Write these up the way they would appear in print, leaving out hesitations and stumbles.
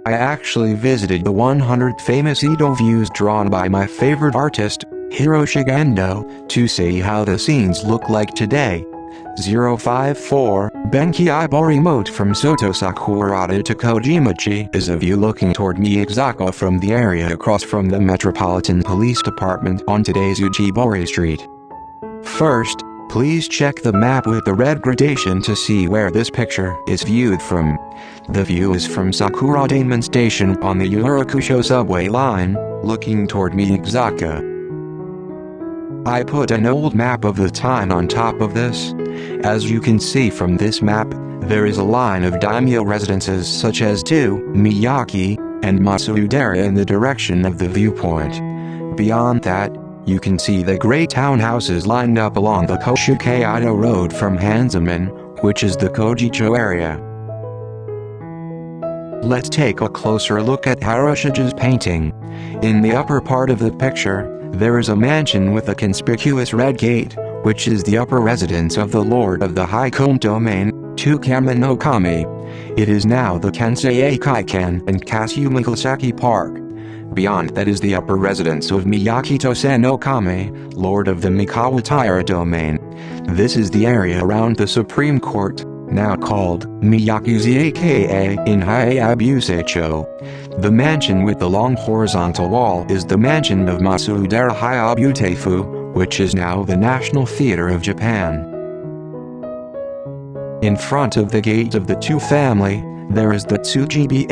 I actually visited the 100 famous Edo views drawn by my favorite artist, Hiroshige Ando, to see how the scenes look like today. 054, Benkeibori Moat from Soto-Sakurada to Kojimachi is a view looking toward Miyakezaka from the area across from the Metropolitan Police Department on today's Uchibori Street. First, please check the map with the red gradation to see where this picture is viewed from. The view is from Sakuradamon Station on the Yurakucho subway line, looking toward Miyakezaka. I put an old map of the time on top of this. As you can see from this map, there is a line of daimyo residences such as Miyake and Matsudaira in the direction of the viewpoint. Beyond that, you can see the gray townhouses lined up along the Koshu Kaido road from Hanzomon, which is the Koji-cho area. Let's take a closer look at Hiroshige's painting. In the upper part of the picture, there is a mansion with a conspicuous red gate, which is the upper residence of the Lord of the High Cone Domain, Tukama no Kami. It is now the Kansei Kaikan and Kasumigasaki Park. Beyond that is the upper residence of Miyake no Kami, Lord of the Matsudaira Domain. This is the area around the Supreme Court, now called Miyakezaka in Hiyabusacho. The mansion with the long horizontal wall is the mansion of Matsudaira Hiyabutefu, which is now the National Theatre of Japan. In front of the gate of the two family, there is the Uchibori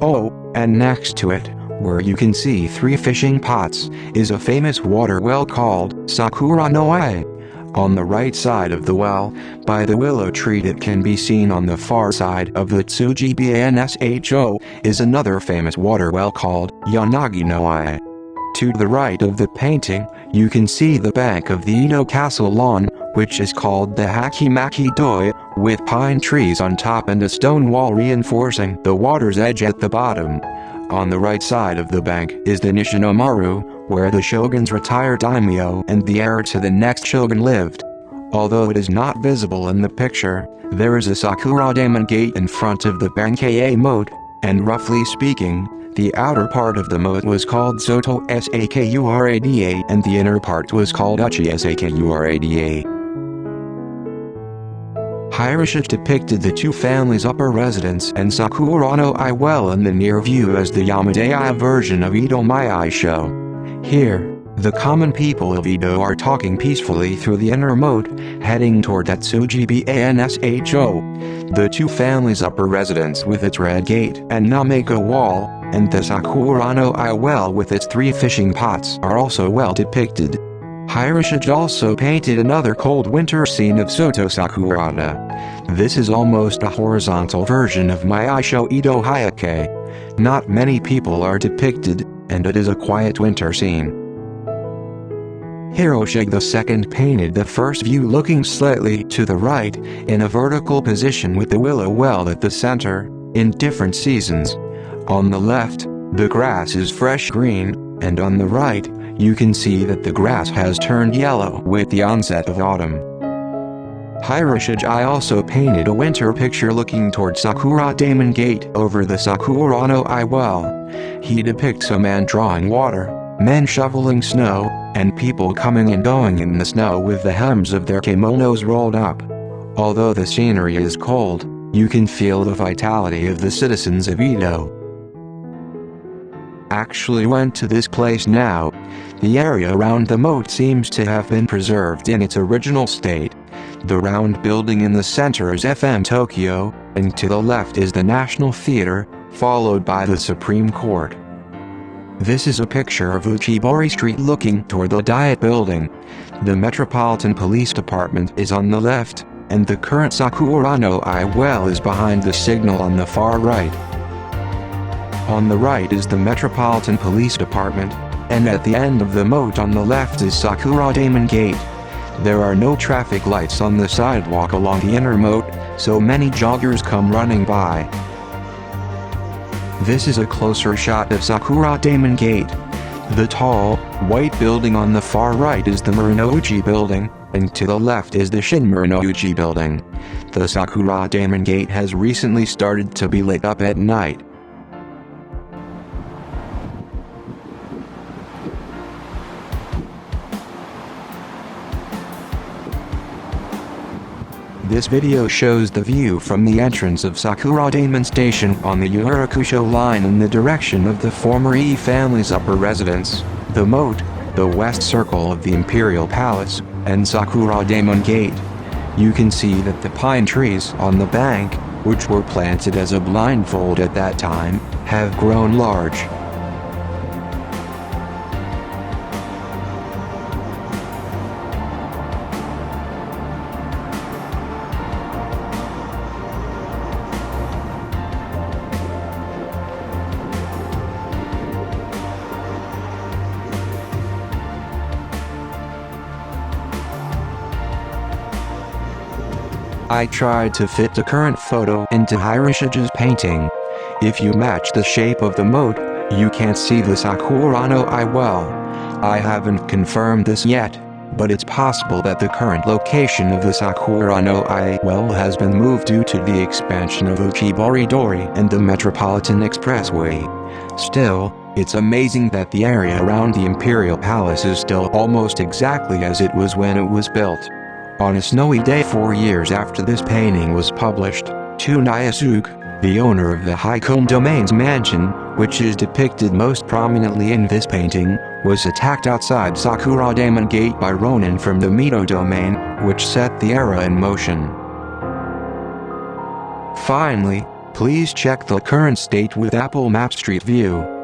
Moat, and next to it, where you can see three fishing pots, is a famous water well called Sakuradamon. On the right side of the well, by the willow tree that can be seen on the far side of the Uchibori Moat, is another famous water well called Yanagi-no-ai. To the right of the painting, you can see the bank of the Edo Castle lawn, which is called the Hakimaki-doi, with pine trees on top and a stone wall reinforcing the water's edge at the bottom. On the right side of the bank is the Nishinomaru, where the shogun's retired daimyo and the heir to the next shogun lived. Although it is not visible in the picture, there is a Sakuradamon gate in front of the Benkeibori Moat, and roughly speaking, the outer part of the moat was called Soto-Sakurada and the inner part was called Ukiyo-e. Hiroshige depicted the two families' upper residence and Sakuradamon well in the near view as the SundayI version of Edo Mai show. Here, the common people of Edo are talking peacefully through the inner moat, heading toward that Uchibori Moat. The two families' upper residence with its red gate and Nameko wall, and the Sakuradamon well with its three fishing pots are also well depicted. Hiroshige also painted another cold winter scene of Soto-Sakurada. This is almost a horizontal version of my show Edo Miyake. Not many people are depicted, and it is a quiet winter scene. Hiroshige II painted the first view looking slightly to the right, in a vertical position with the willow well at the center, in different seasons. On the left, the grass is fresh green, and on the right, you can see that the grass has turned yellow with the onset of autumn. Hiroshige also painted a winter picture looking toward Sakuradamon Gate over the Sakuradamon well. He depicts a man drawing water, men shoveling snow, and people coming and going in the snow with the hems of their kimonos rolled up. Although the scenery is cold, you can feel the vitality of the citizens of Edo. Actually went to this place now. The area around the moat seems to have been preserved in its original state. The round building in the center is FM Tokyo, and to the left is the National Theatre, followed by the Supreme Court. This is a picture of Uchibori Street looking toward the Diet Building. The Metropolitan Police Department is on the left, and the current Sakuradamon well is behind the signal on the far right. On the right is the Metropolitan Police Department, and at the end of the moat on the left is Sakuradamon Gate. There are no traffic lights on the sidewalk along the inner moat, so many joggers come running by. This is a closer shot of Sakuradamon Gate. The tall, white building on the far right is the Murnouchi building, and to the left is the Shin Murnouchi building. The Sakuradamon Gate has recently started to be lit up at night. This video shows the view from the entrance of Sakuradamon Station on the Yurakucho line in the direction of the former E family's upper residence, the moat, the west circle of the Imperial Palace, and Sakuradamon Gate. You can see that the pine trees on the bank, which were planted as a blindfold at that time, have grown large. I tried to fit the current photo into Hiroshige's painting. If you match the shape of the moat, you can't see the Sakuradamon-I well. I haven't confirmed this yet, but it's possible that the current location of the Sakuradamon-I well has been moved due to the expansion of Uchibori and the Metropolitan Expressway. Still, it's amazing that the area around the Imperial Palace is still almost exactly as it was when it was built. On a snowy day 4 years after this painting was published, Tsunaisuke, the owner of the Haikome Domain's mansion, which is depicted most prominently in this painting, was attacked outside Sakuradamon Gate by Ronin from the Mito domain, which set the era in motion. Finally, please check the current state with Apple Maps Street View.